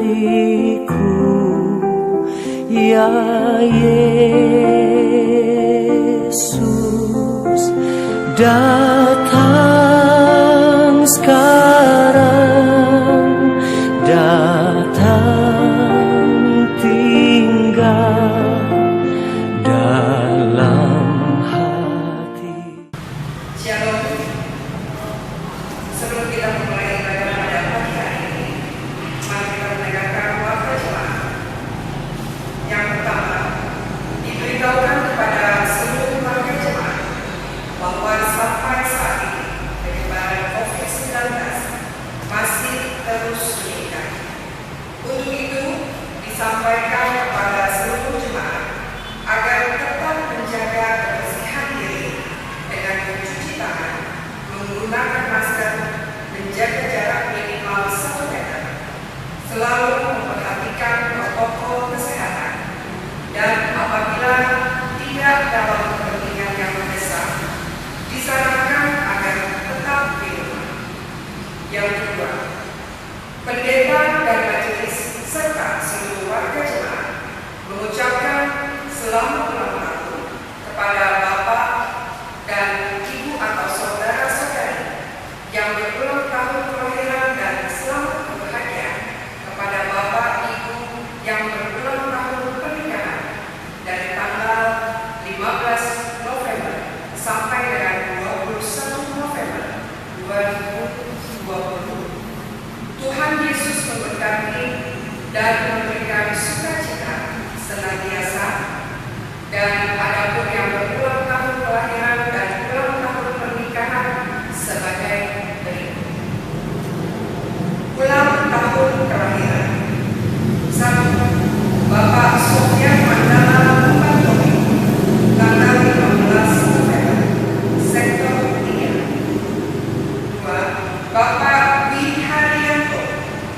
hatiku, ya Yesus, datang sekarang, datang tinggal dalam hati. Shalom. Sebelum kita memulai ibadah pada pagi hari ini, mari kita mendengarkan wakil jemaat. Yang pertama, diberitahukan kepada seluruh wakil jemaat bahwa sampai saat ini penyebaran COVID-19 masih terus meningkat. Untuk itu, disampaikan kepada seluruh jemaat agar tetap menjaga kebersihan diri dengan mencuci tangan, menggunakan masker, menjaga jarak minimal 1 meter, selalu memperhatikan protokol kesehatan, dan apabila tidak dalam kepentingan yang mendesak, disarankan agar tetap di rumah. Yang kedua, pendeta dan majelis serta seluruh warga jemaat mengucapkan selamat ulang tahun kepada Bapak dan Ibu atau saudara-saudari yang berulang tahun kelahiran, dan selamat berbahagia kepada Bapak Ibu yang berulang tahun pernikahan dari tanggal 15 November sampai dengan 21 November 2020. Tuhan Yesus memberkati dan memberikan sukacita senantiasa. Dan adapun yang berulang tahun kelahiran dan ulang tahun pernikahan sebagai berikut. Ulang tahun kelahiran: 1. Bapak Sofyan Mandala Mumbatomi, tanggal 15 November, sektor 3. 2. Bapak Wi Haryanto,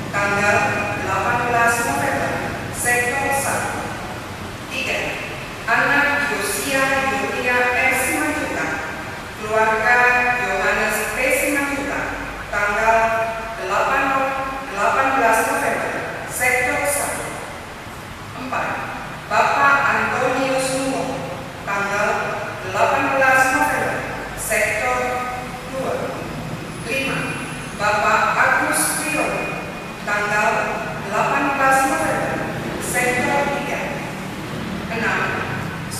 tanggal 18 November, sektor 1. 3. Anak Yosia Yulia S. Simanjuntak, keluarga Yohanes P. Simanjuntak, tanggal 18 November, sektor 1. 4. Bapak Antonius Numo, tanggal 18 November, sektor 2. 5. Bapak Agus Priyono, tanggal 18 November, sektor 3. 6.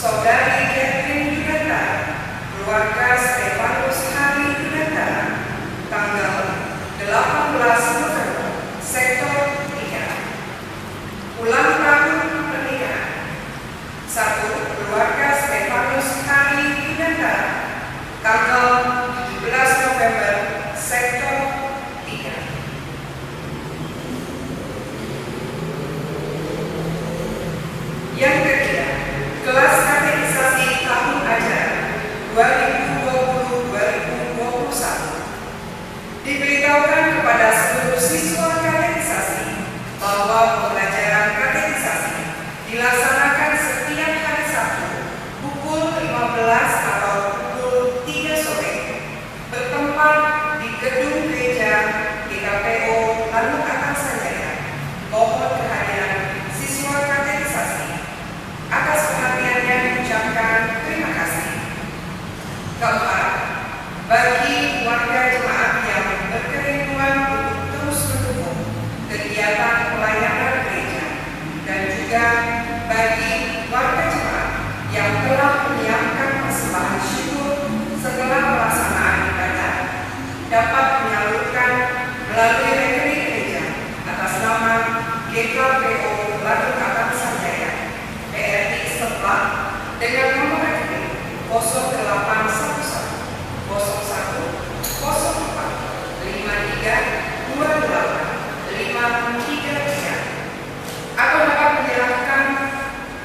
Saudari Catherine Yudhantara, keluarga Stefanus Hari Yudhantara, tanggal 18 November, sektor 3. Ulang tahun pernikahan: 1. Keluarga Stefanus Hari Yudhantara, tanggal 17 November, sektor 3. Yang ketiga, kelas katekisasi tahun ajaran 2020-2021. Diberitahukan kepada seluruh siswa katekisasi bahwa pembelajaran katekisasi dilaksanakan setiap hari Sabtu pukul 15 atau pukul 3 sore, bertempat di gedung gereja GKPO Lanut Akan Sanjaya. Mohon kehadiran siswa katekisasi. Atas perhatiannya diucapkan terima kasih. Keempat, bagi warga jemaat yang berkerinduan untuk terus mendukung kegiatan pelayanan gereja, dan juga bagi warga jemaat yang telah menyiapkan persembahan syukur setelah pelaksanaan ibadah, dapat menyalurkan melalui rekening gereja atas nama GKPO Lanut Akan Sanjaya PRI Setelah, dengan nomor rekening 0811 01 04 53 28 533. Aku dapat menyerahkan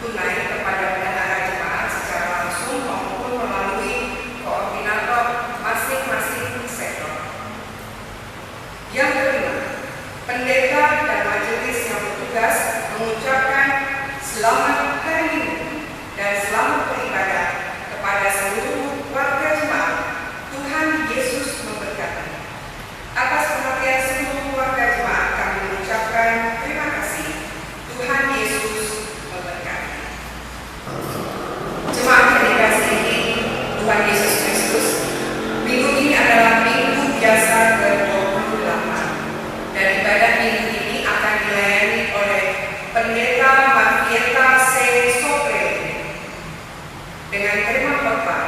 tunai kepada bendahara jemaat secara langsung maupun melalui koordinator masing-masing sektor. Yang kelima, pendeta dan majelis yang bertugas mengucapkan selamat hari Minggu dan selamat beribadah kepada seluruh warga jemaat. Tuhan Yesus memberkati. Atas perhatian seluruh warga jemaat, kami mengucapkan terima kasih. Pendeta Marvieta C. Sopre dengan tema khotbah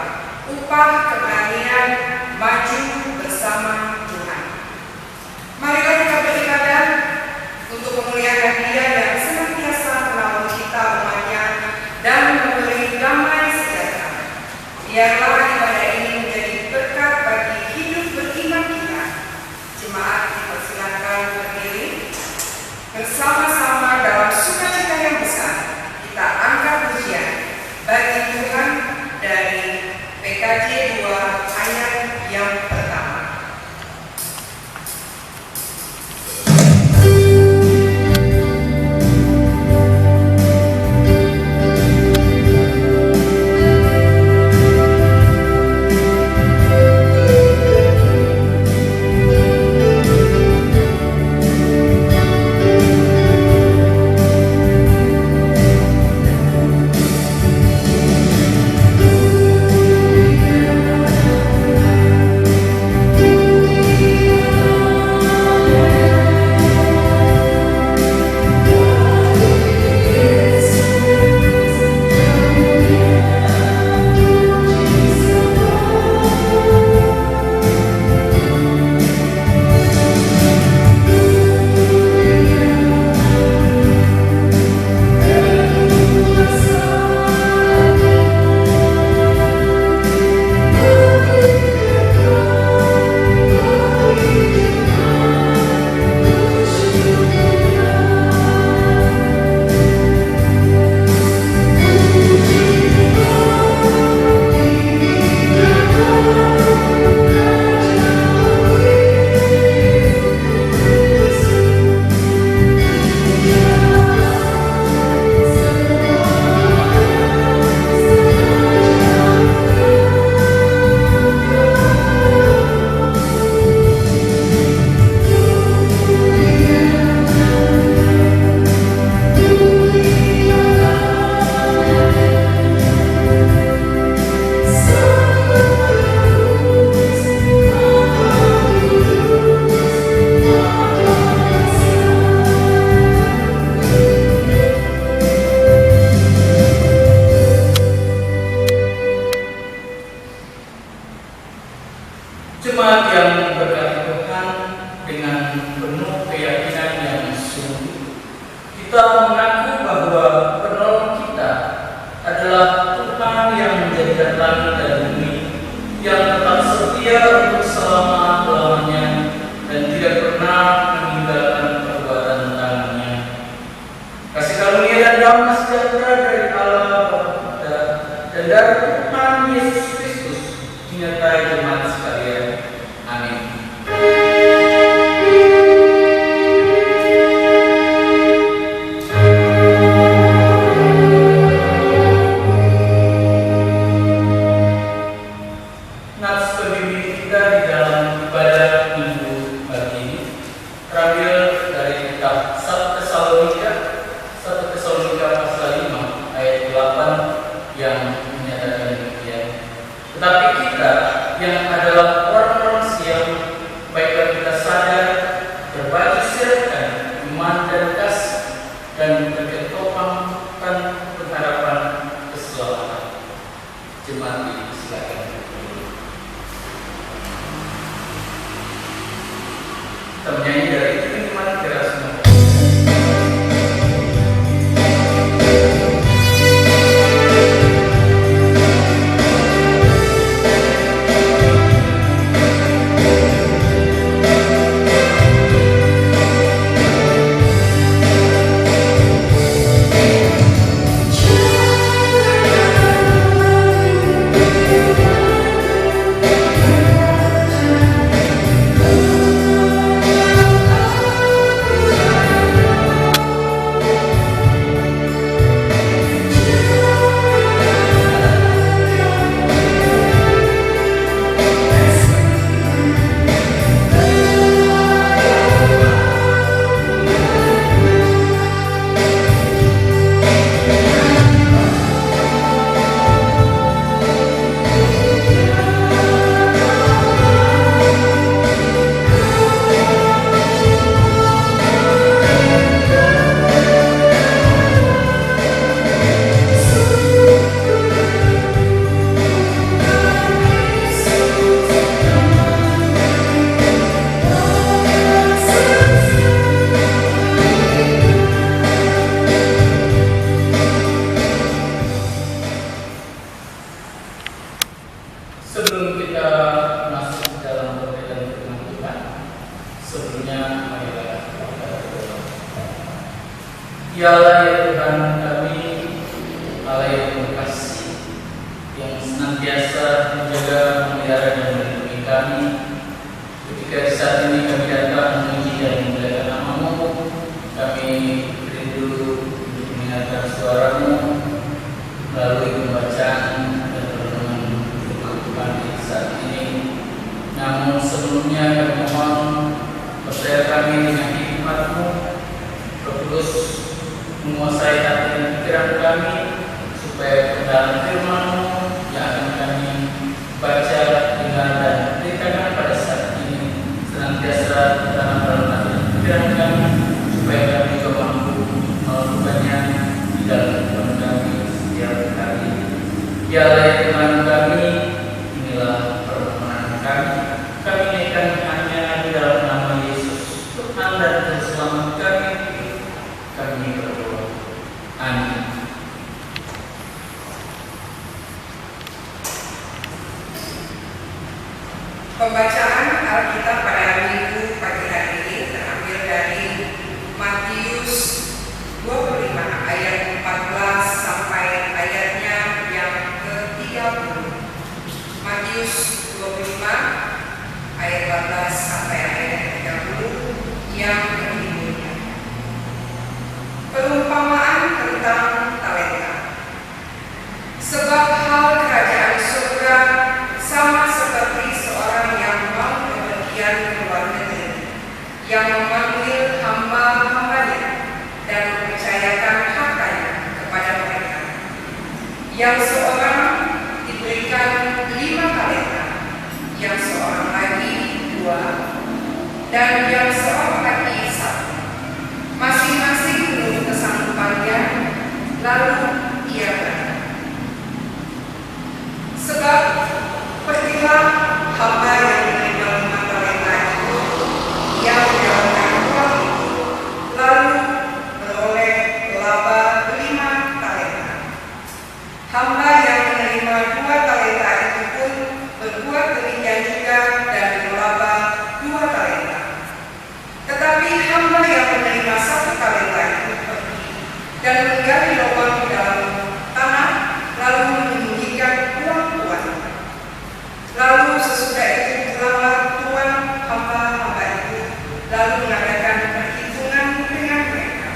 upah keberanian maju bersama Tuhan. Marilah kita beribadah untuk memuliakan Dia yang senantiasa menolong kita umatnya dan memberi damai sejahtera. Biarlah ibadah ini menjadi berkat bagi hidup beriman kita. Jemaat dipersilakan berdiri bersama-sama dalam sukacita yang besar. Kita angkat pujian bagi Tuhan dari PKJ 2 ayat yang pertama. Jemaat yang diberkati Tuhan, dengan penuh keyakinan yang sungguh, kita mengaku bahwa penolong kita adalah Tuhan yang menjadikan langit dan bumi, yang tetap setia untuk selama-lamanya dan tidak pernah meninggalkan perbuatan tangannya. Kasih karunia dan damai sejahtera dari Allah Bapa kita dan dari Tuhan Yesus Kristus menyertai jemaat sekalian. Amin. Nats pembimbing kita di dalam ibadah minggu pagi ini terambil dari kitab 1 Tesalonika pasal 5 ayat 8 yang menyatakan Ya Allah ya Tuhan kami, Allah yang penuh kasih, yang senantiasa menjaga, memelihara dan melindungi kami. Ketika di saat ini kami datang memuji dan memuliakan nama-Mu, kami rindu untuk mendengarkan suara-Mu melalui pembacaan dan renungan firman Tuhan di saat ini. Namun sebelumnya kami mohon percaya kami dengan hikmat-Mu, Roh Kudus menguasai hati dan pikiran kami, supaya kebenaran firman-Mu yang akan kami baca, dengar dan beritakan pada saat ini senantiasa dalam dalam hati dan pikiran kami, supaya kami juga mampu melakukannya di dalam kehidupan kami setiap hari. Ya Allah ya Tuhan kami, inilah permohonan kami. Kami naikkan hanya di dalam nama Yesus, Tuhan dan Juru Selamat kami. Kami berdoa. Amin. Pembacaan Alkitab pada Minggu pagi hari ini terambil dari Matius 25 ayat 14 sampai ayatnya yang ke-30. Matius 25 ayat 14 sampai ayat 30 yang berikutnya. Perumpamaan tentang talenta. Sebab hal kerajaan surga sama seperti seorang yang mau bepergian ke luar negeri, yang memanggil hamba-hambanya dan mempercayakan hartanya kepada mereka. Yang seorang diberikan 5 talenta, yang seorang lagi 2, dan yang seorang lagi 1, masing-masing menurut kesanggupannya. Lalu ia berkata, sebab pergilah hamba yang menerima 5 talenta itu, yang menjalankan uang itu, lalu beroleh laba 5 talenta. Hamba yang menerima 2 talenta itu pun berbuat demikian juga dan berlaba 2 talenta. Tetapi hamba yang menerima 1 talenta itu pergi dan menggali lubang di dalam tanah, lalu menyembunyikan uang tuan. Lalu sesudah itu pulanglah tuan hamba-hamba itu, lalu mengadakan perhitungan dengan mereka.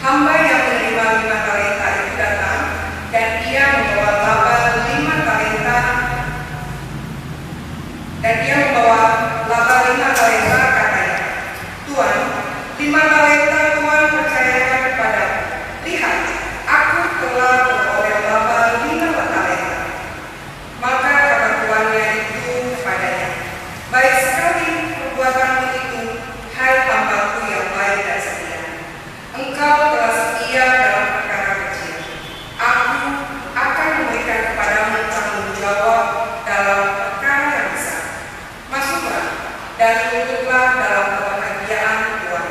Hamba yang menerima 5 talenta itu datang, dan ia membawa laba 5 talenta, katanya, Tuan, 5 talenta Tuan percayakan kepadaku. Lihat, aku telah beroleh laba 5 talenta. Maka kata tuannya itu kepadanya, baik sekali perbuatanmu itu, hai hambaku yang baik dan setia. Engkau telah setia dalam perkara kecil. Aku akan memberikan kepadamu tanggung jawab dalam perkara yang besar. Masuklah dan duduklah dalam kebahagiaan Tuhan.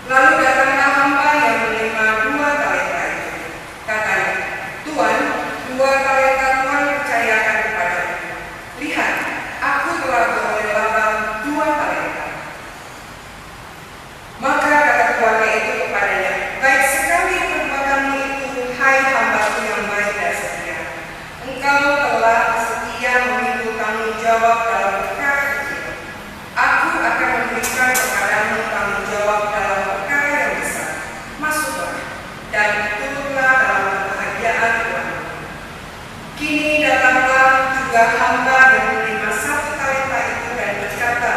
Lalu datanglah hamba yang menerima 2 talenta itu. Katanya, Tuan, 2 talenta Tuan percayakan kepadaku. Lihat, aku telah beroleh laba 2 talenta. Maka kata tuannya itu kepadanya, baik sekali perbuatanmu itu, hai hambaku yang baik dan setia. Engkau telah setia memikul tanggung jawab dalam perkara kecil. Aku akan memberikan kepadamu tanggung jawab dalam perkara yang besar. Masuklah dan turutlah dalam kebahagiaan Tuhan. Kini datanglah juga hamba yang menerima 1 talenta itu dan berkata,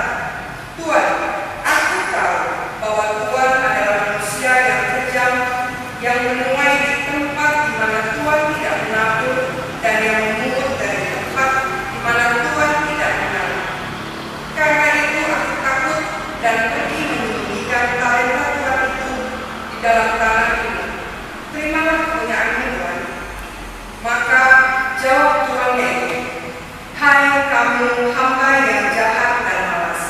Tuan, aku tahu bahwa Tuan adalah manusia yang kejam, yang menuai di tempat di mana Tuan tidak menabur, dan yang memungut dari tempat di mana Tuan tidak menabur. Karena itu aku takut dan pergi menyembunyikan talenta Tuan itu di dalam tanah ini. Terimalah kepunyaanmu, Tuan. Maka jawab tuannya itu, hai kamu hamba yang jahat dan malas.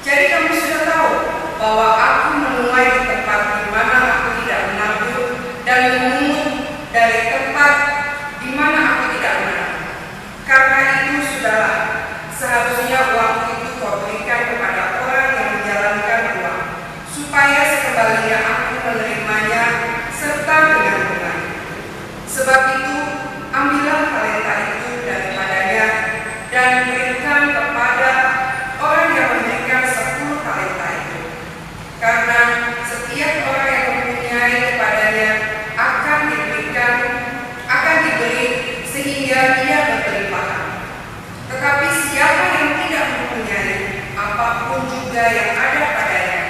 Jadi kamu sudah tahu bahwa aku menuai di tempat di mana aku tidak menabur dan memungut dari tempat di mana aku tidak menabur. Karena itu sudahlah, seharusnya uang itu kau berikan kepada orang yang menjalankan uang, supaya sekembalinya aku menerimanya serta dengan benar. Sebab itu, ambillah talenta itu daripadanya dan berikan kepada orang yang memberikan 10 talenta itu. Karena setiap orang yang mempunyai kepadanya akan diberi sehingga ia berkelimpahan. Tetapi siapa yang tidak mempunyai, apapun juga yang ada padanya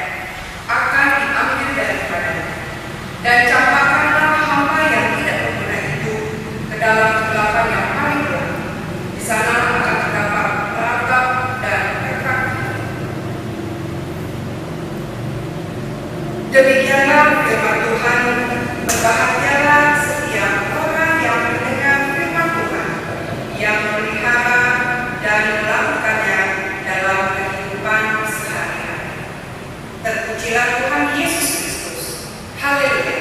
akan diambil daripadanya. Dan campakkanlah hamba yang tidak berguna itu ke dalam kegelapan yang paling gelap. Di sana akan terdapat meratap dan berkat. Demikianlah firman Tuhan. Berbahagialah setiap orang yang mendengar firman Tuhan, yang memelihara dan melakukannya dalam kehidupan sehari-hari. Terpujilah Tuhan Yesus Kristus. Haleluya.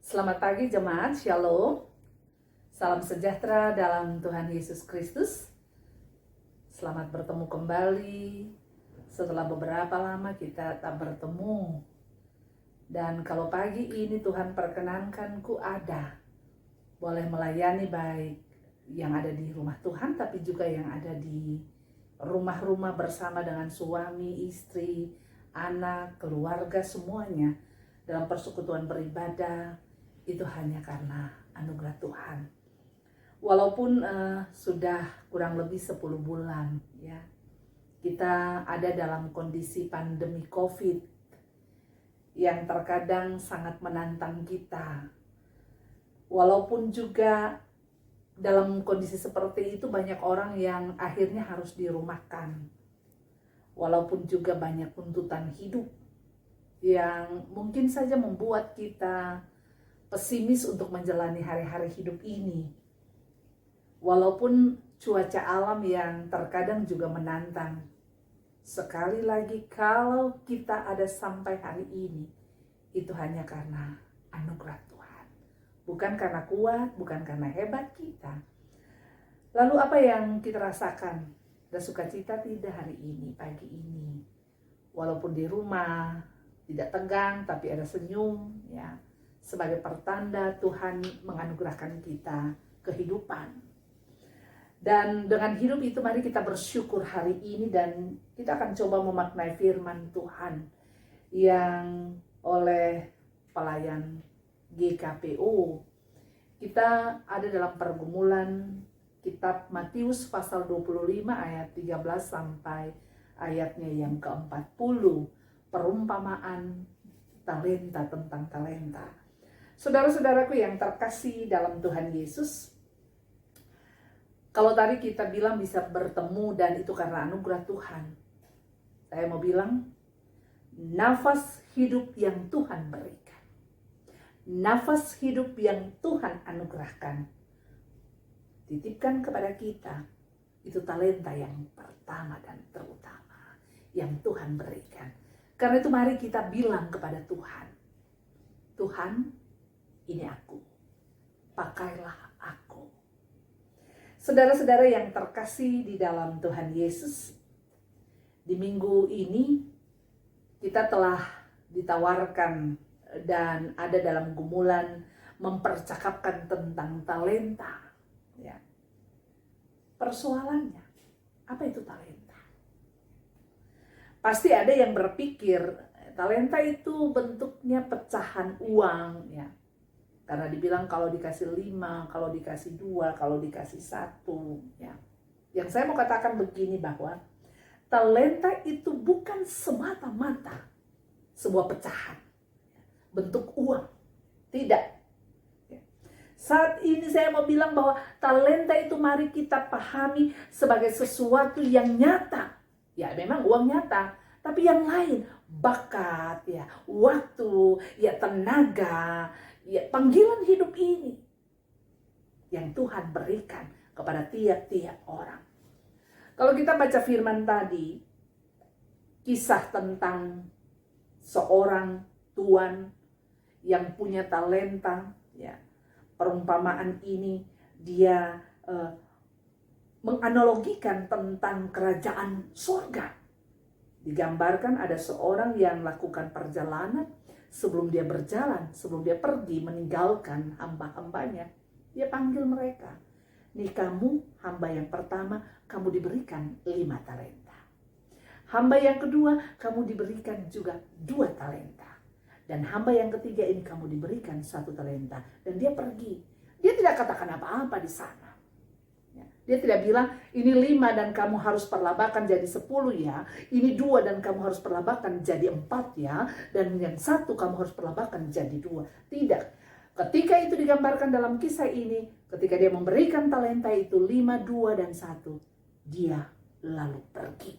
Selamat pagi jemaat, Shalom. Salam sejahtera dalam Tuhan Yesus Kristus. Selamat bertemu kembali. Setelah beberapa lama kita tak bertemu. Dan kalau pagi ini Tuhan perkenankanku ada. Boleh melayani baik yang ada di rumah Tuhan, tapi juga yang ada di rumah-rumah bersama dengan suami, istri, anak, keluarga, semuanya. Dalam persekutuan beribadah, itu hanya karena anugerah Tuhan. Walaupun sudah kurang lebih 10 bulan ya, kita ada dalam kondisi pandemi COVID yang terkadang sangat menantang kita. Walaupun juga dalam kondisi seperti itu banyak orang yang akhirnya harus dirumahkan. Walaupun juga banyak tuntutan hidup yang mungkin saja membuat kita pesimis untuk menjalani hari-hari hidup ini. Walaupun cuaca alam yang terkadang juga menantang. Sekali lagi, kalau kita ada sampai hari ini, itu hanya karena anugerah Tuhan. Bukan karena kuat, bukan karena hebat kita. Lalu apa yang kita rasakan? Ada sukacita tidak hari ini, pagi ini? Walaupun di rumah, tidak tegang, tapi ada senyum, ya. Sebagai pertanda Tuhan menganugerahkan kita kehidupan. Dan dengan hidup itu mari kita bersyukur hari ini, dan kita akan coba memaknai firman Tuhan yang oleh pelayan GKPO. Kita ada dalam pergumulan kitab Matius pasal 25 ayat 13 sampai ayatnya yang ke-40, perumpamaan talenta, tentang talenta. Saudara-saudaraku yang terkasih dalam Tuhan Yesus, kalau tadi kita bilang bisa bertemu dan itu karena anugerah Tuhan, saya mau bilang nafas hidup yang Tuhan berikan, nafas hidup yang Tuhan anugerahkan, titipkan kepada kita, itu talenta yang pertama dan terutama yang Tuhan berikan. Karena itu mari kita bilang kepada Tuhan, Tuhan, ini aku, pakailah aku. Saudara-saudara yang terkasih di dalam Tuhan Yesus, di minggu ini kita telah ditawarkan dan ada dalam gumulan mempercakapkan tentang talenta. Ya. Persoalannya, apa itu talenta? Pasti ada yang berpikir talenta itu bentuknya pecahan uang, ya. Karena dibilang kalau dikasih 5, kalau dikasih 2, kalau dikasih 1, ya. Yang saya mau katakan begini, bahwa talenta itu bukan semata-mata sebuah pecahan, bentuk uang. Tidak. Saat ini saya mau bilang bahwa talenta itu mari kita pahami sebagai sesuatu yang nyata. Ya memang uang nyata, tapi yang lain, bakat, ya, waktu, ya, tenaga, ya, panggilan hidup ini yang Tuhan berikan kepada tiap-tiap orang. Kalau kita baca firman tadi, kisah tentang seorang tuan yang punya talenta, ya. Perumpamaan ini dia menganalogikan tentang kerajaan surga. Digambarkan ada seorang yang melakukan perjalanan, sebelum dia berjalan, sebelum dia pergi meninggalkan hamba-hambanya, dia panggil mereka. Nih kamu, hamba yang pertama, kamu diberikan 5 talenta. Hamba yang kedua, kamu diberikan juga 2 talenta. Dan hamba yang ketiga ini kamu diberikan 1 talenta. Dan dia pergi. Dia tidak katakan apa-apa di sana. Dia tidak bilang, ini 5 dan kamu harus perlabakan jadi 10 ya. Ini 2 dan kamu harus perlabakan jadi 4 ya. Dan yang 1 kamu harus perlabakan jadi 2. Tidak. Ketika itu digambarkan dalam kisah ini, ketika dia memberikan talenta itu 5, 2, dan 1. Dia lalu pergi.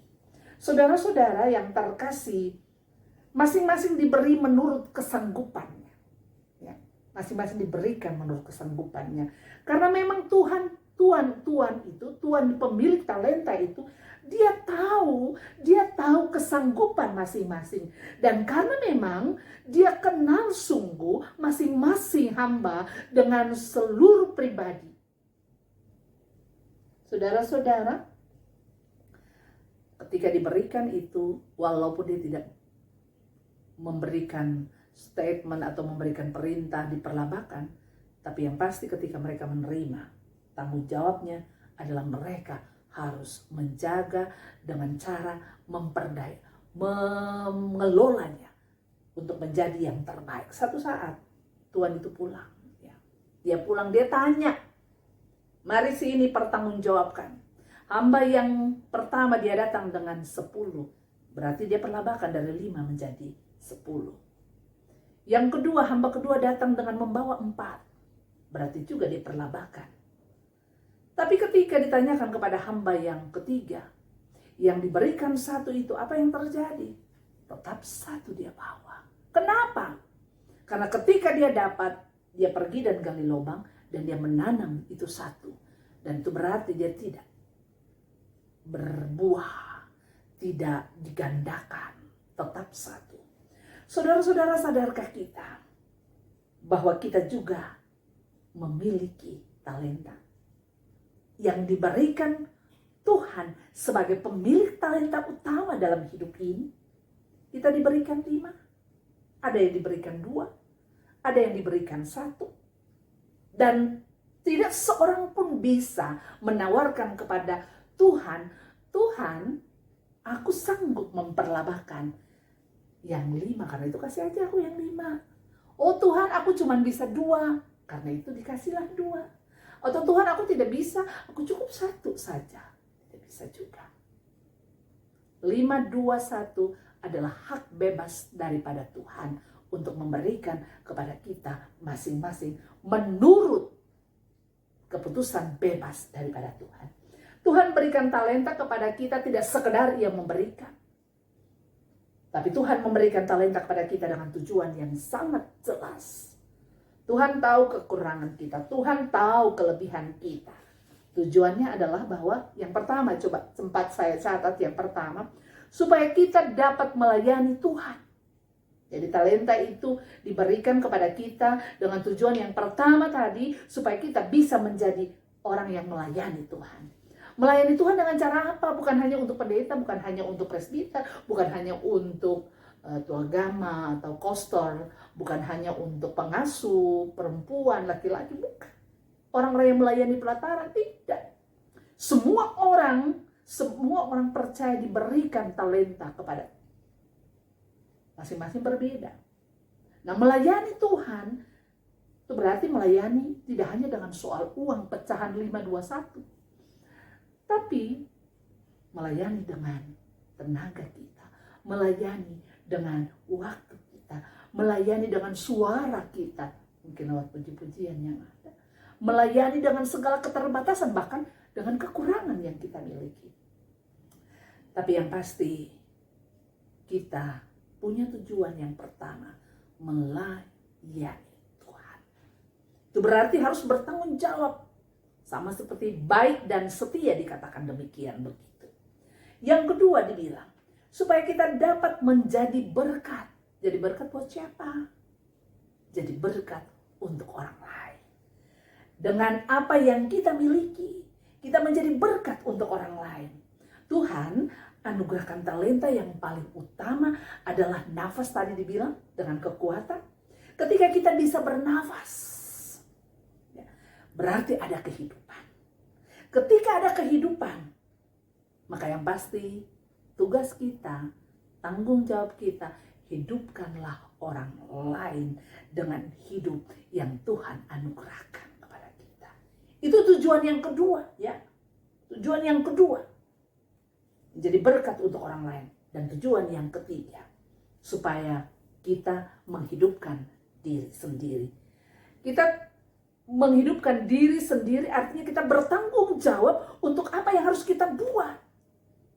Saudara-saudara yang terkasih, masing-masing diberi menurut kesanggupannya. Ya, masing-masing diberikan menurut kesanggupannya. Karena memang Tuhan pemilik talenta itu, dia tahu kesanggupan masing-masing. Dan karena memang dia kenal sungguh masing-masing hamba dengan seluruh pribadi. Saudara-saudara, ketika diberikan itu, walaupun dia tidak memberikan statement atau memberikan perintah diperlabakan, tapi yang pasti ketika mereka menerima, tanggung jawabnya adalah mereka harus menjaga dengan cara memperdaya, mengelolanya untuk menjadi yang terbaik. Satu saat Tuhan itu pulang. Ya. Dia pulang, dia tanya, mari sini pertanggungjawabkan. Hamba yang pertama dia datang dengan 10. Berarti dia perlabakan dari 5 menjadi 10. Yang kedua, hamba kedua datang dengan membawa 4. Berarti juga dia perlabakan. Tapi ketika ditanyakan kepada hamba yang ketiga, yang diberikan 1 itu, apa yang terjadi? Tetap 1 dia bawa. Kenapa? Karena ketika dia dapat, dia pergi dan gali lubang, dan dia menanam itu 1. Dan itu berarti dia tidak berbuah, tidak digandakan, tetap 1. Saudara-saudara, sadarkah kita bahwa kita juga memiliki talenta yang diberikan Tuhan sebagai pemilik talenta utama dalam hidup ini? Kita diberikan 5, ada yang diberikan 2, ada yang diberikan 1. Dan tidak seorang pun bisa menawarkan kepada Tuhan, aku sanggup memperlabakan yang 5, karena itu kasih aja aku yang 5. Oh Tuhan, aku cuma bisa 2, karena itu dikasihlah 2. Atau Tuhan, aku tidak bisa, aku cukup 1 saja. Tidak bisa juga. 5, 2, 1 adalah hak bebas daripada Tuhan untuk memberikan kepada kita masing-masing menurut keputusan bebas daripada Tuhan. Tuhan berikan talenta kepada kita tidak sekedar ia memberikan. Tapi Tuhan memberikan talenta kepada kita dengan tujuan yang sangat jelas. Tuhan tahu kekurangan kita, Tuhan tahu kelebihan kita. Tujuannya adalah bahwa yang pertama, coba sempat saya catat yang pertama, supaya kita dapat melayani Tuhan. Jadi talenta itu diberikan kepada kita dengan tujuan yang pertama tadi, supaya kita bisa menjadi orang yang melayani Tuhan. Melayani Tuhan dengan cara apa? Bukan hanya untuk pendeta, bukan hanya untuk presbiter, bukan hanya untuk tua agama atau kostor, bukan hanya untuk pengasuh, perempuan, laki-laki, bukan. Orang-orang yang melayani pelataran, tidak. Semua orang percaya diberikan talenta kepada masing-masing berbeda. Nah, melayani Tuhan itu berarti melayani tidak hanya dengan soal uang pecahan 521, tapi melayani dengan tenaga kita, melayani dengan waktu kita, melayani dengan suara kita, mungkin lewat puji-pujian yang ada, melayani dengan segala keterbatasan, bahkan dengan kekurangan yang kita miliki. Tapi yang pasti kita punya tujuan yang pertama, melayani Tuhan. Itu berarti harus bertanggung jawab, sama seperti baik dan setia dikatakan demikian begitu. Yang kedua dibilang, supaya kita dapat menjadi berkat. Jadi berkat buat siapa? Jadi berkat untuk orang lain. Dengan apa yang kita miliki, kita menjadi berkat untuk orang lain. Tuhan anugerahkan talenta yang paling utama adalah nafas, tadi dibilang, dengan kekuatan. Ketika kita bisa bernafas, ya, berarti ada kehidupan. Ketika ada kehidupan, maka yang pasti tugas kita, tanggung jawab kita, hidupkanlah orang lain dengan hidup yang Tuhan anugerahkan kepada kita. Itu tujuan yang kedua, ya. Tujuan yang kedua, menjadi berkat untuk orang lain. Dan tujuan yang ketiga, supaya kita menghidupkan diri sendiri. Kita menghidupkan diri sendiri artinya kita bertanggung jawab untuk apa yang harus kita buat.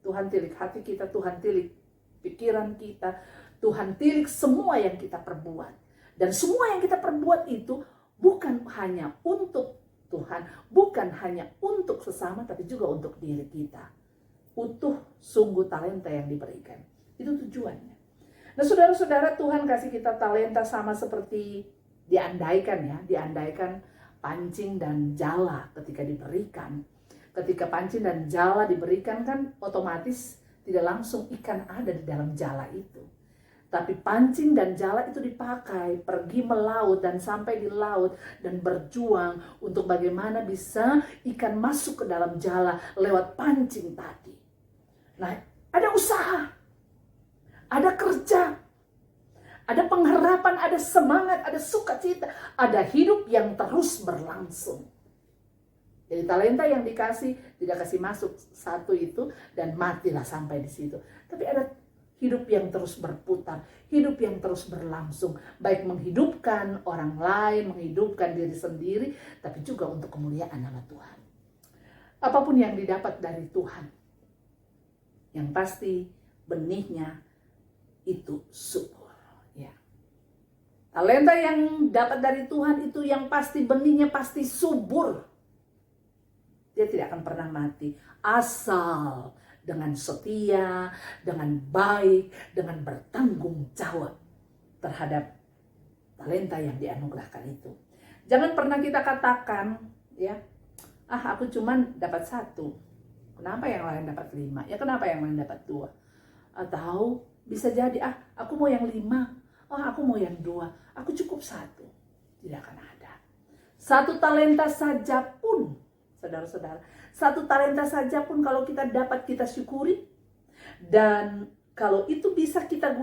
Tuhan tilik hati kita, Tuhan tilik pikiran kita, Tuhan tilik semua yang kita perbuat. Dan semua yang kita perbuat itu bukan hanya untuk Tuhan, bukan hanya untuk sesama, tapi juga untuk diri kita. Utuh sungguh talenta yang diberikan. Itu tujuannya. Nah saudara-saudara, Tuhan kasih kita talenta sama seperti diandaikan ya. Diandaikan pancing dan jala ketika diberikan. Ketika pancing dan jala diberikan kan otomatis tidak langsung ikan ada di dalam jala itu. Tapi pancing dan jala itu dipakai, pergi melaut dan sampai di laut dan berjuang untuk bagaimana bisa ikan masuk ke dalam jala lewat pancing tadi. Nah, ada usaha, ada kerja, ada pengharapan, ada semangat, ada sukacita, ada hidup yang terus berlangsung. Jadi talenta yang dikasih tidak kasih masuk satu itu dan matilah sampai di situ. Tapi ada hidup yang terus berputar, hidup yang terus berlangsung, baik menghidupkan orang lain, menghidupkan diri sendiri, tapi juga untuk kemuliaan nama Tuhan. Apapun yang didapat dari Tuhan, yang pasti benihnya itu subur. Ya. Talenta yang dapat dari Tuhan itu yang pasti benihnya pasti subur. Dia tidak akan pernah mati asal dengan setia, dengan baik, dengan bertanggung jawab terhadap talenta yang dianugerahkan itu. Jangan pernah kita katakan, ya, aku cuman dapat 1. Kenapa yang lain dapat 5? Ya kenapa yang lain dapat 2? Atau bisa jadi, aku mau yang 5. Aku mau yang 2. Aku cukup 1. Tidak akan ada. 1 talenta saja pun, saudara-saudara, 1 talenta saja pun kalau kita dapat, kita syukuri. Dan kalau itu bisa kita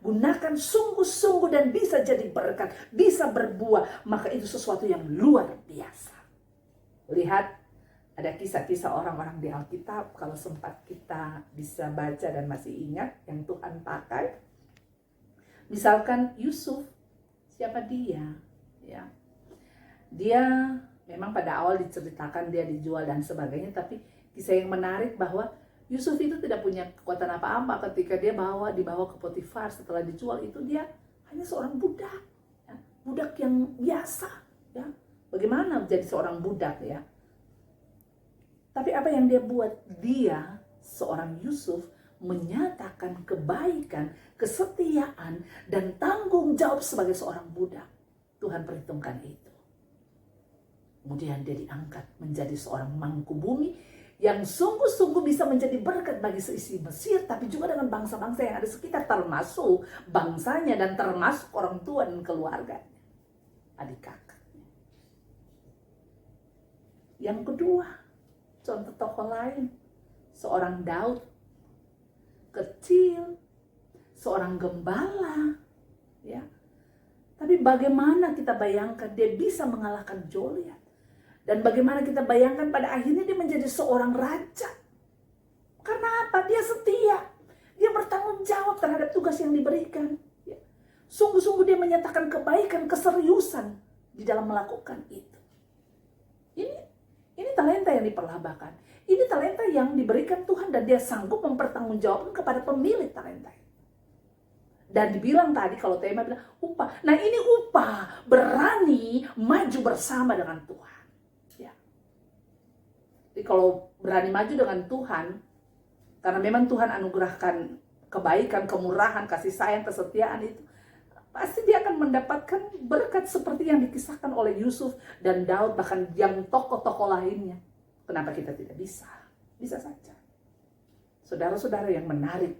gunakan sungguh-sungguh dan bisa jadi berkat, bisa berbuah, maka itu sesuatu yang luar biasa. Lihat, ada kisah-kisah orang-orang di Alkitab, kalau sempat kita bisa baca dan masih ingat yang Tuhan pakai. Misalkan Yusuf, siapa dia? Ya. Dia memang pada awal diceritakan dia dijual dan sebagainya, tapi kisah yang menarik bahwa Yusuf itu tidak punya kekuatan apa-apa ketika dia dibawa ke Potifar. Setelah dijual itu dia hanya seorang budak, ya. Budak yang biasa, ya. Bagaimana menjadi seorang budak, ya? Tapi apa yang dia buat? Dia, seorang Yusuf, menyatakan kebaikan, kesetiaan, dan tanggung jawab sebagai seorang budak. Tuhan perhitungkan itu. Kemudian dia diangkat menjadi seorang mangku bumi yang sungguh-sungguh bisa menjadi berkat bagi seisi Mesir, tapi juga dengan bangsa-bangsa yang ada sekitar, termasuk bangsanya dan termasuk orang tua dan keluarganya, adik kakaknya. Yang kedua, contoh tokoh lain, seorang Daud, kecil, seorang gembala, ya. Tapi bagaimana kita bayangkan dia bisa mengalahkan Goliat? Dan bagaimana kita bayangkan pada akhirnya dia menjadi seorang raja. Karena apa? Dia setia. Dia bertanggung jawab terhadap tugas yang diberikan. Ya. Sungguh-sungguh dia menyatakan kebaikan, keseriusan di dalam melakukan itu. Ini talenta yang diperlabakan. Ini talenta yang diberikan Tuhan dan dia sanggup mempertanggungjawabkan kepada pemilik talenta. Dan dibilang tadi, kalau tema bilang upah. Nah ini upah, berani maju bersama dengan Tuhan. Ya. Jadi kalau berani maju dengan Tuhan, karena memang Tuhan anugerahkan kebaikan, kemurahan, kasih sayang, kesetiaan itu, pasti dia akan mendapatkan berkat seperti yang dikisahkan oleh Yusuf dan Daud, bahkan yang tokoh-tokoh lainnya. Kenapa kita tidak bisa? Bisa saja. Saudara-saudara, yang menarik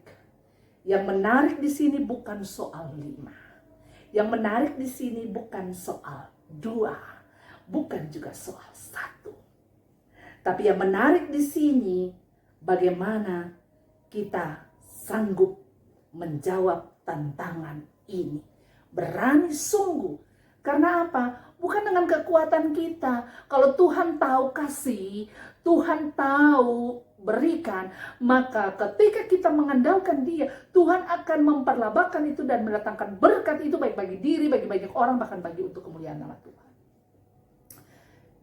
di sini bukan soal 5. Yang menarik di sini bukan soal 2, bukan juga soal 1. Tapi yang menarik di sini bagaimana kita sanggup menjawab tantangan ini. Berani sungguh. Karena apa? Bukan dengan kekuatan kita. Kalau Tuhan tahu kasih, Tuhan tahu berikan, maka ketika kita mengandalkan Dia, Tuhan akan memperlabahkan itu dan mendatangkan berkat itu baik bagi diri, bagi banyak orang, bahkan bagi untuk kemuliaan nama Tuhan.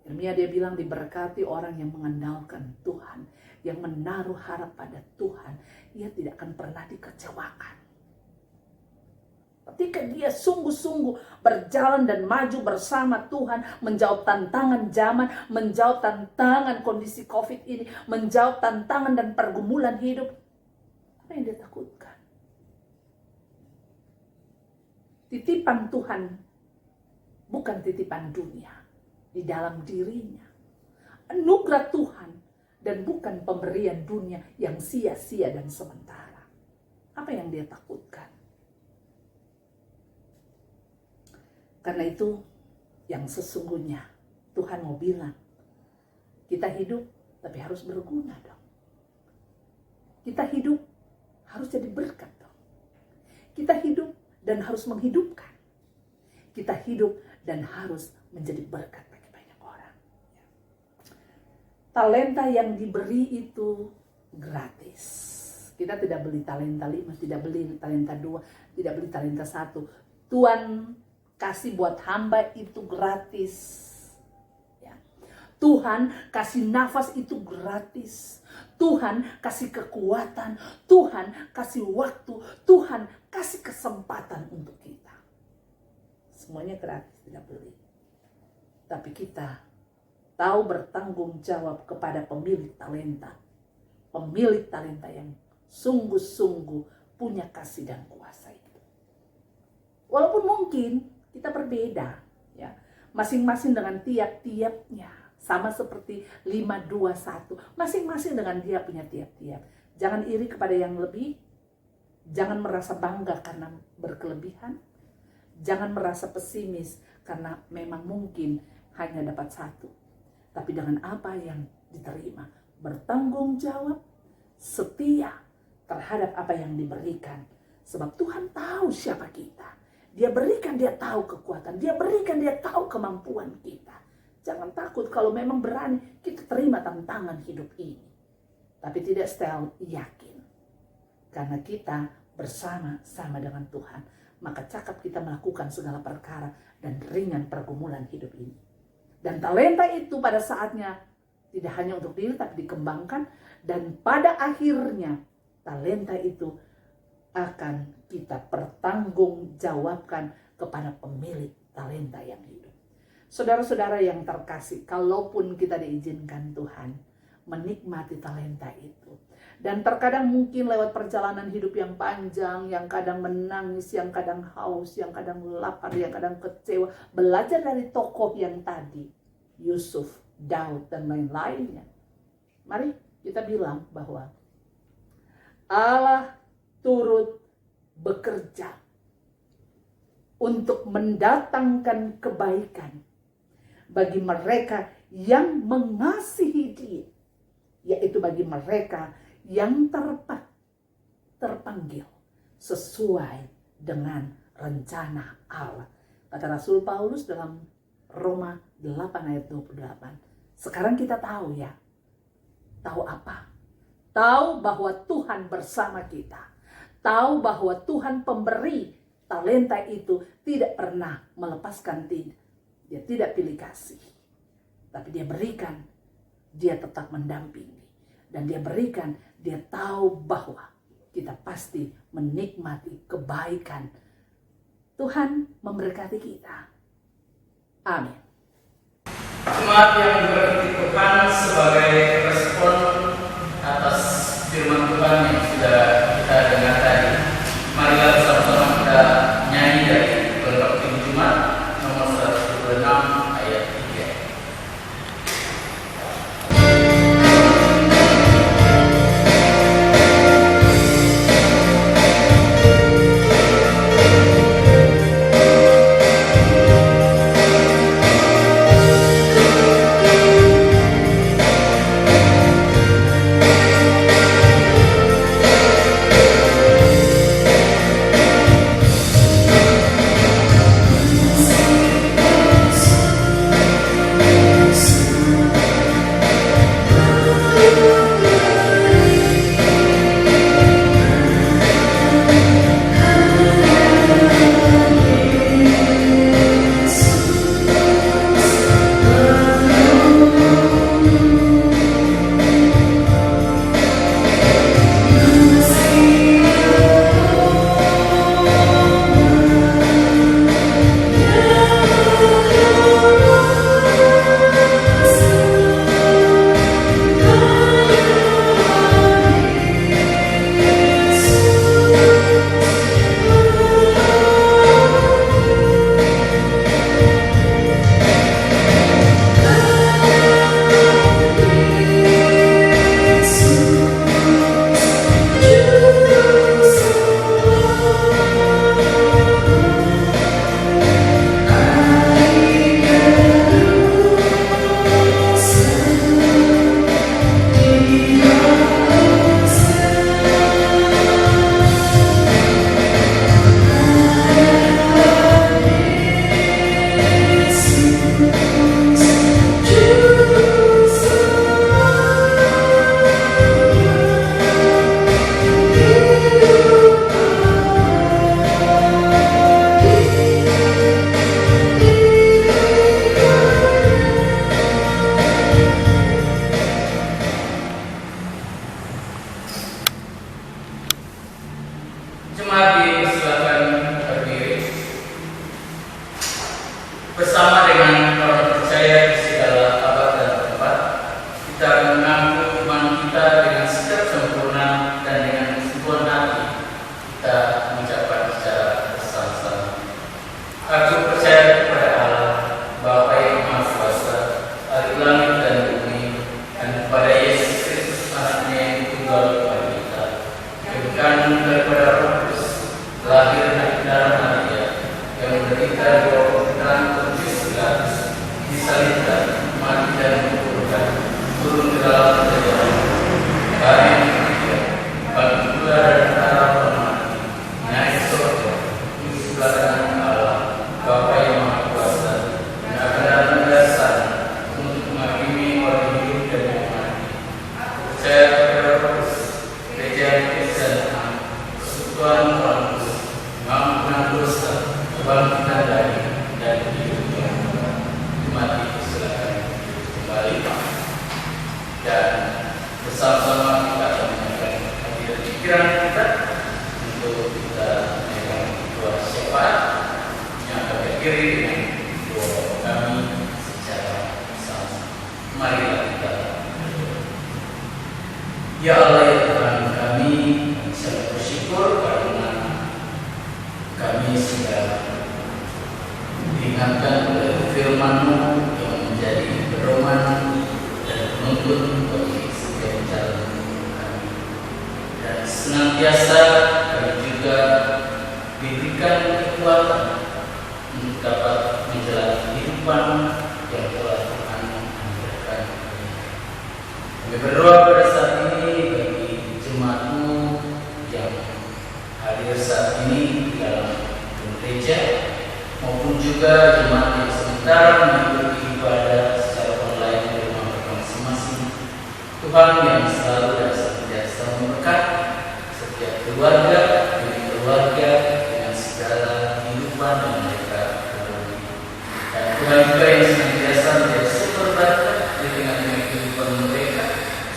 Yeremia dia bilang, diberkati orang yang mengandalkan Tuhan, yang menaruh harap pada Tuhan, ia tidak akan pernah dikecewakan. Ketika dia sungguh-sungguh berjalan dan maju bersama Tuhan, menjawab tantangan zaman, menjawab tantangan kondisi COVID ini, menjawab tantangan dan pergumulan hidup, apa yang dia takutkan? Titipan Tuhan bukan titipan dunia di dalam dirinya. Anugerah Tuhan dan bukan pemberian dunia yang sia-sia dan sementara. Apa yang dia takutkan? Karena itu yang sesungguhnya Tuhan mau bilang, kita hidup tapi harus berguna dong. Kita hidup harus jadi berkat dong. Kita hidup dan harus menghidupkan. Kita hidup dan harus menjadi berkat bagi banyak orang. Talenta yang diberi itu gratis. Kita tidak beli talenta 5, tidak beli talenta 2, tidak beli talenta 1. Tuhan kasih buat hamba itu gratis. Ya. Tuhan kasih nafas itu gratis. Tuhan kasih kekuatan. Tuhan kasih waktu. Tuhan kasih kesempatan untuk kita. Semuanya gratis, tidak beli. Tapi kita tahu bertanggung jawab kepada pemilik talenta. Pemilik talenta yang sungguh-sungguh punya kasih dan kuasa itu. Walaupun mungkin kita berbeda, ya, masing-masing dengan tiap-tiapnya, sama seperti 5-2-1, masing-masing dengan dia punya tiap-tiap. Jangan iri kepada yang lebih, jangan merasa bangga karena berkelebihan, jangan merasa pesimis karena memang mungkin hanya dapat 1. Tapi dengan apa yang diterima, bertanggung jawab, setia terhadap apa yang diberikan. Sebab Tuhan tahu siapa kita. Dia berikan, dia tahu kekuatan. Dia berikan, dia tahu kemampuan kita. Jangan takut kalau memang berani kita terima tantangan hidup ini. Tapi tidak setel yakin. Karena kita bersama-sama dengan Tuhan. Maka cakap kita melakukan segala perkara dan ringan pergumulan hidup ini. Dan talenta itu pada saatnya tidak hanya untuk diri tapi dikembangkan. Dan pada akhirnya talenta itu akan kita pertanggungjawabkan kepada pemilik talenta yang hidup. Saudara-saudara yang terkasih, kalaupun kita diizinkan Tuhan menikmati talenta itu, dan terkadang mungkin lewat perjalanan hidup yang panjang, yang kadang menangis, yang kadang haus, yang kadang lapar, yang kadang kecewa, belajar dari tokoh yang tadi, Yusuf, Daud, dan lain-lainnya. Mari kita bilang bahwa Allah turut bekerja untuk mendatangkan kebaikan bagi mereka yang mengasihi Dia, yaitu bagi mereka yang terpanggil sesuai dengan rencana Allah. Kata Rasul Paulus dalam Roma 8 ayat 28. Sekarang kita tahu ya. Tahu apa? Tahu bahwa Tuhan bersama kita. Tahu bahwa Tuhan pemberi talenta itu tidak pernah melepaskan tidak. Dia tidak pilih kasih. Tapi dia berikan, dia tetap mendampingi. Dan dia berikan, dia tahu bahwa kita pasti menikmati kebaikan. Tuhan memberkati kita. Amin. Jemaat yang diberkati Tuhan, sebagai respon atas firman Tuhan yang sudah kita dengar tadi, Jemaat silakan berdiri. Bersama dengan orang percaya di segala abad dan tempat, kita mengaku iman kita dengan sikap sempurna dan dengan kesungguhan hati. Kita mengucapkan secara bersama-sama. Aku percaya kepada Allah, Bapa yang Maha Kuasa, Ahli langit dan bumi, dan kepada Yesus Kristus Anaknya yang tunggal bagi kita, yang dikandung daripada Roh Kudus, lahir dari darah Maria, yang menderita di bawah pemerintahan Pontius Pilatus, disalibkan, mati dan dikuburkan, turun ke dalam kejadian, hari yang ketiga, bangkit pula dari antara orang mati, naik ke surga, di sebelah kanan Allah, Bapa yang Maha Kuasa, yang akan datang dari sana untuk menghakimi orang hidup dan yang mati. Percaya kepada Roh Kudus, Gereja yang Kristen, persekutuan orang kudus, mengampunan dosa, kebangkitan dari dan hidup yang kekal. Mati silakan kembali dan bersama-sama kita akan menaikkan hati dan pikiran kita untuk kita menaikkan doa syafaat yang akan berakhiri dengan doa kami secara bersama. Marilah kita berdoa. Ya Allah ya Tuhan kami, sangat bersyukur karena kami sudah diingatkan oleh firman-Mu yang menjadi pedoman dan penuntun bagi setiap jalan kami. Dan senantiasa kami juga diberikan kekuatan untuk dapat menjalani kehidupan yang telah Tuhan anugerahkan. Kami berdoa pada saat ini bagi jemaat-Mu yang hadir saat ini di dalam gereja maupun juga jemaat yang sementara mengikuti ibadah secara online di rumah mereka masing-masing. Tuhan yang selalu dan senantiasa memberkati setiap keluarga demi keluarga dengan segala kehidupan yang mereka lalui. Dan Tuhan juga yang senantiasa menjadi sumber berkat di tengah-tengah kehidupan mereka,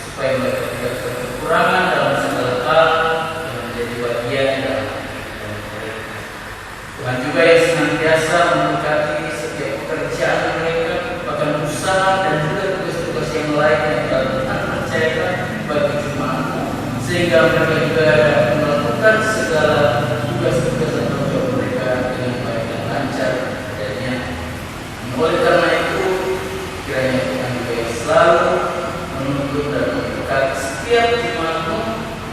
supaya mereka tidak berkekurangan dalam segala hal yang menjadi bagian dalam kehidupan mereka. Tuhan juga yang senantiasa memberkati setiap pekerjaan mereka, bahkan usaha dan juga tugas-tugas yang lain yang telah Tuhan percayakan bagi jemaat-Mu, sehingga mereka juga dapat melakukan segala tugas-tugas dan tanggung jawab mereka dengan baik dan lancar adanya. Oleh karena itu, kiranya Tuhan juga yang selalu menuntut dan memberkati setiap jemaat-Mu,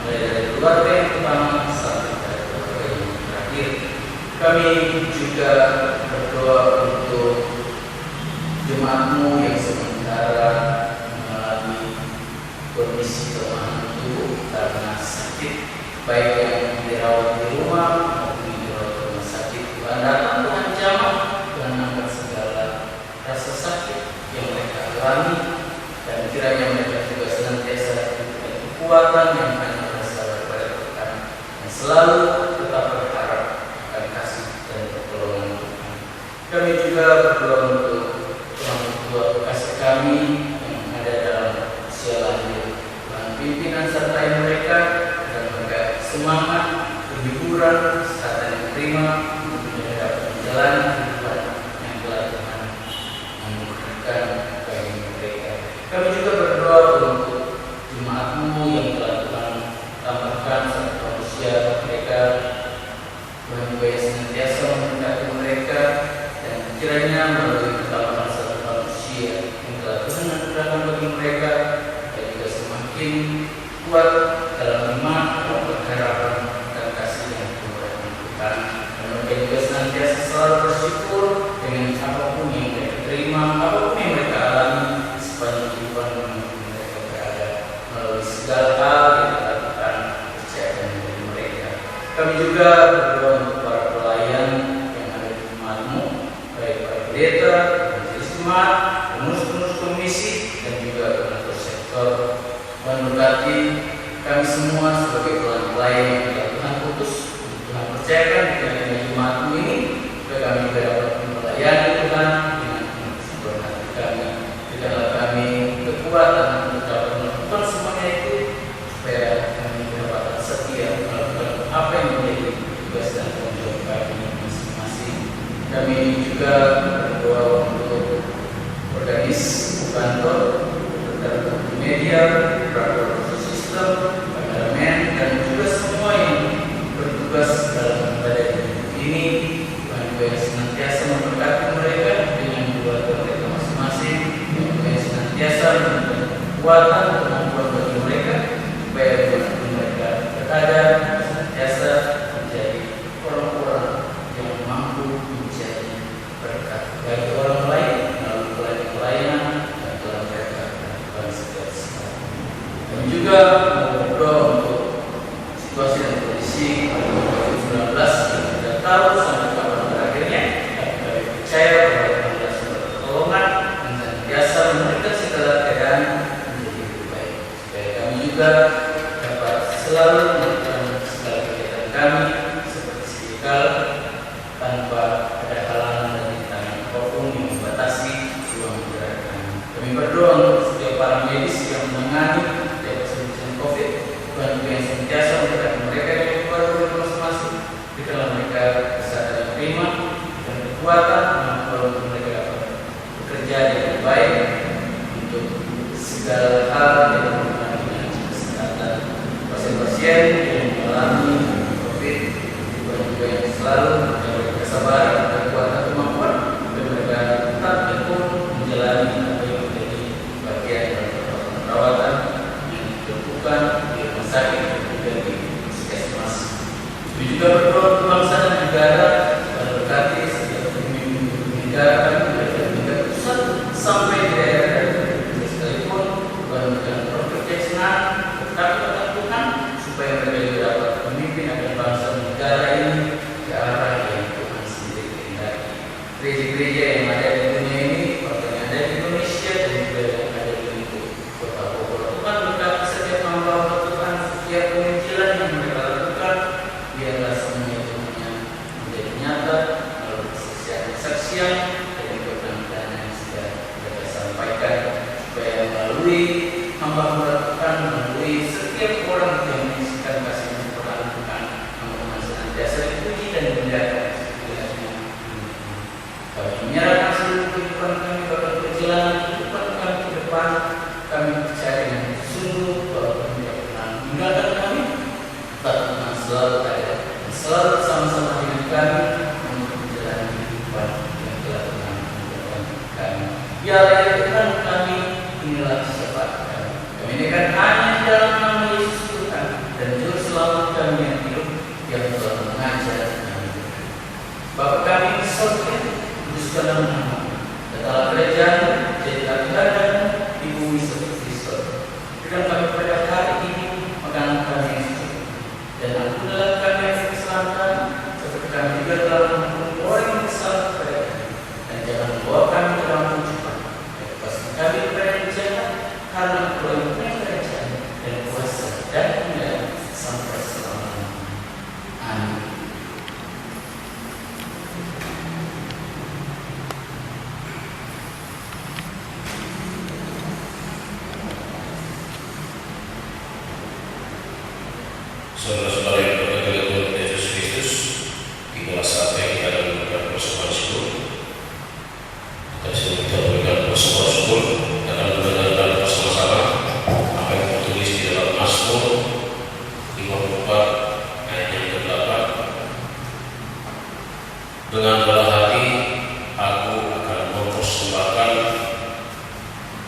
mulai dari keluarga yang pertama sampai dari keluarga yang terakhir. Kami juga berdoa untuk jemaat-Mu yang sementara mengalami kondisi kelemahan tubuh karena sakit, baik yang dirawat di rumah maupun dirawat di rumah sakit. Tuhan datang, Tuhan jamah, Tuhan angkat segala rasa sakit yang mereka alami, dan kiranya mereka juga senantiasa diberikan kekuatan yang hanya berasal daripada Tuhan, dan selalu tetap berharap akan kasih dan pertolongan Tuhan. Kami juga berdoa untuk orang tua kasih kami yang ada dalam usia lanjut. Tuhan pimpinan sertai mereka dan mereka semangat, berhiburan, kesehatan yang prima untuk dapat menjalani kehidupan yang telah Tuhan anugerahkan bagi mereka. Kami juga berdoa untuk jemaat-Mu yang telah Tuhan tambahkan serta usia mereka. Tuhan juga yang senantiasa memberkati mereka, dan kiranya melalui ketambahan satu manusia yang telah Tuhan anugerahkan bagi mereka, mereka juga semakin kuat dalam iman, dalam pengharapan dan kasih yang Tuhan berikan. Dan mereka juga senantiasa selalu bersyukur dengan apapun yang mereka terima, apapun yang mereka alami sepanjang kehidupan mereka berada, melalui segala hal yang telah Tuhan percayakan bagi mereka. Kami juga berdoa untuk para pelayan yang ada di jemaat-Mu, baik para pendeta, majelis jemaat, pengurus-pengurus komisi, dan juga donatur sektor. Tuhan berkati kami semua sebagai pelayan yang telah Tuhan putus, Tuhan percayakan di tengah jemaat-Mu ini, supaya kami juga dapat melayani Tuhan dengan kesempurnaan hati kami. Berikanlah kami kekuatan untuk dapat melakukan semuanya itu, supaya kami dapat setia melakukan apa yang menjadi juga berdoa untuk organis kantor, rekan media, operator sistem, kameramen, dan juga semua yang bertugas dalam ibadah ini. Tuhan juga yang senantiasa memberkati mereka dengan keluarga mereka masing-masing, yang senantiasa memberikan kekuatan kemampuan bagi mereka supaya mereka berada senantiasa menjadi orang-orang yang mampu menjadi berkat bagi orang lain melalui pelayanan dan telah mereka lakukan setiap saat. Dan juga berdoa untuk situasi dan kondisi COVID-19 yang tidak tahu sampai kapan berakhirnya, tapi kami percaya bahwa Tuhan adalah sumber pertolongan dan senantiasa memberikan segala keadaan menjadi lebih baik, supaya kami juga dapat selalu melakukan segala kegiatan kami seperti sedekah tanpa ada halangan dari tangan apapun yang membatasi ruang gerak kami. Kami berdoa untuk setiap para medis yang menangani setiap kesembuhan COVID. Tuhan juga yang senantiasa memberkati mereka yang keluarga masing-masing, berikanlah mereka kesehatan yang prima dan kekuatan kemampuan untuk mereka dapat bekerja dengan baik untuk segala hal yang berhubungan dengan kesehatan pasien-pasien yang mengalami COVID. Tuhan juga yang selalu memberi kesabaran dan kekuatan kemampuan dan mereka tetap tekun menjalani apa yang menjadi bagian dari perawatan yang dilakukan di rumah sakit dan di puskesmas. Kami juga berdoa untuk bangsa dan negara dan berkati setiap pemimpin negara kami dari tingkat pusat sampai di daerah sekalipun. Tuhan memberikan kebijaksanaan bertakwa akan Tuhan supaya mereka juga dapat memimpin akan bangsa dan negara ini ke arah yang Tuhan sendiri kehendaki. Gereja-gereja yang ada di dunia ini, bahkan yang ada di Indonesia dan juga yang ada di lingkup Kota Bogor, Tuhan berkati setiap hamba Tuhan, setiap penginjilan yang mereka lakukan, biarlah semuanya menjadi nyata melalui kesaksian dan juga penandanan yang sudah mereka sampaikan, supaya melalui hamba Tuhan, melalui setiap orang yang menyaksikan kasih Tuhan, Tuhan senantiasa dipuji dan dimuliakan. Kami menyerahkan seluruh kehidupan kami, bahkan perjalanan kehidupan kami ke depan. Kami percaya dengan sungguh bahwa Tuhan tidak pernah meninggalkan kami, tetapi Tuhan selalu ada dan selalu bersama-sama dengan kami untuk menjalani kehidupan yang telah Tuhan berikan kami. Biarlah Tuhan kami, inilah syafaat kami. Kami ini kan hanya dalam nama Yesus Tuhan dan Juru Selamat kami yang hidup, yang telah mengajar kami. Bapa kami di surga, kuduskanlah namamu, datanglah kerajaan-Mu, jadilah kehendakmu di bumi seperti di surga. Berikan kami pada hari ini makanan kami yang cukup, dan ampunilah kami yang kesalahan kami, seperti kami juga telah mengampuni orang yang bersalah kepada kami, dan jangan membawa kami ke dalam pencobaan, dan lepaskan kami kepada yang jahat, karena Engkau yang punya kerajaan dan kuasa dan kemuliaan sampai selamanya. Amin. Saudara-saudara yang berbahagia Tuhan Yesus Kristus, inilah saatnya kita akan memberikan persembahan syukur. Kita bisa berikan persembahan syukur dan akan mendengarkan bersama-sama apa yang tertulis di dalam Mazmur 54 ayat yang ke-8. Dengan belah hati aku akan mempersembahkan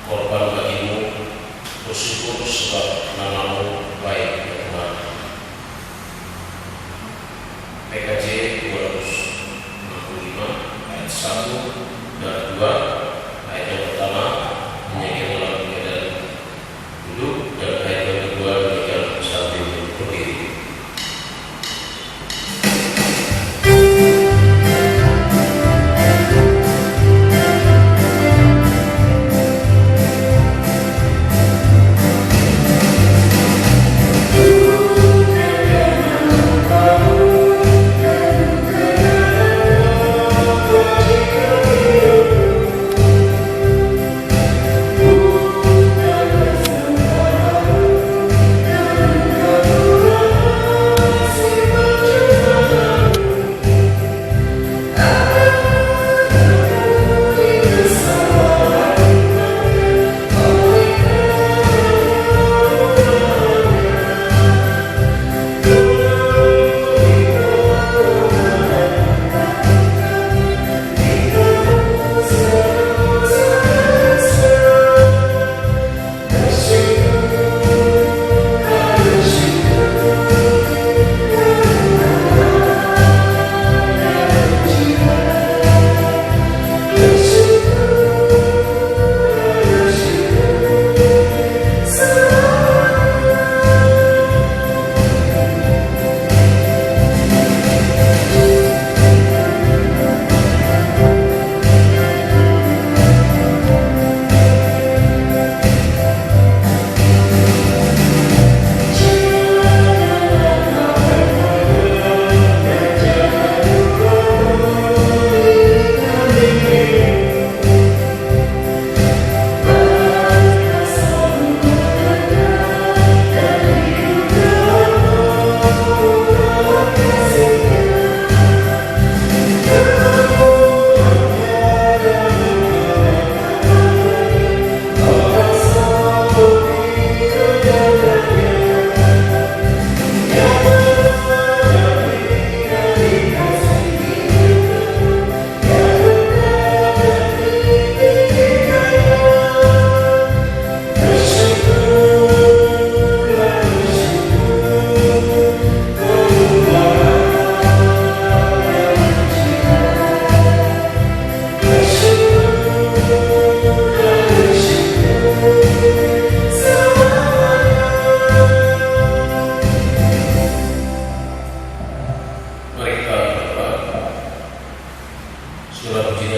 korban bagimu, bersyukur sebab nama-Mu baik ya Tuhan. PKJ 265 ayat 1 dan 2. Ayat yang pertama menyanyikan dalam keadaan duduk, dan ayat yang kedua menyanyikan sambil berdiri. Thank you.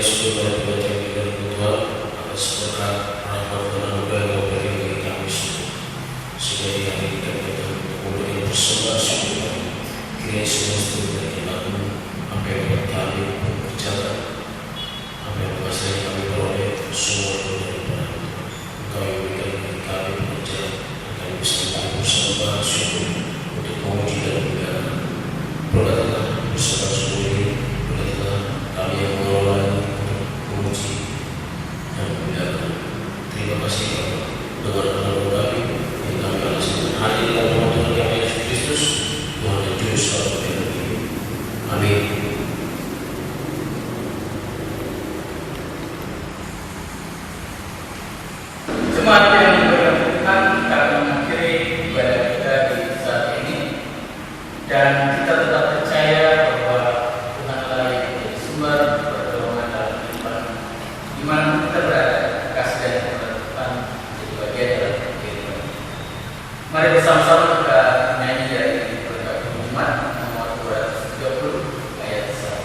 syukur pada Tuhan dan Tuhan atas berkat rahmat dan anugerah yang Kau beri bagi kami semua. Sehingga di hari ini kami datang untuk memberi bersembah syukur. Kiranya semua seluruh kita pun apa yang dapat kami berjalan, apa yang masih kami peroleh semua itu daripada Tuhan. Engkau yang berikan bagi kami berjalan dan kami bisa bersembah syukur untuk memuji dan memuliakan. Berkatalah bersembah syukur ini, berkatalah kami yang mengelola untuk memuji dan memuliakan. Terima kasih Bapak. Dengarkan doa kami yang kami alaskan hadir dalam nama Tuhan kami Yesus Kristus, Tuhan dan Juru Selamat kami. Amin. Jemaat yang diberkati Tuhan, kita akan mengakhiri ibadah kita di saat ini, dan kita tetap percaya bahwa Tuhanlah yang menjadi sumber pertolongan dalam kehidupan di mana kita berada. Kasih dan kebenaran Tuhan menjadi bagian dalam kehidupan. Mari bersama-sama kita menyanyi dari berkat Jumat nomor 230 ayat 1.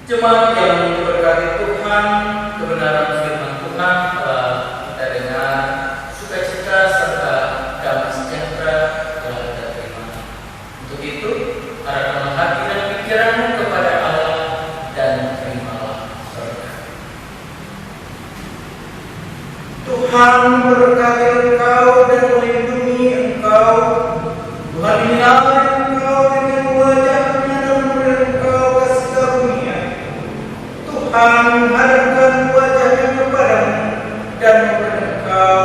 Jemaat yang diberkati Tuhan, kebenaran firman Tuhan telah kita dengar, sukacita serta damai sejahtera telah kita terima. Untuk itu, arahkanlah hati dan pikiranmu kepada Allah dan terimalah berkat. Tuhan memberkati engkau dan melindungi engkau. Tuhan menyinari engkau dengan wajah-Nya dan memberi engkau kasih karunia. Tuhan menghadapkan wajah-Nya kepadamu dan memberi engkau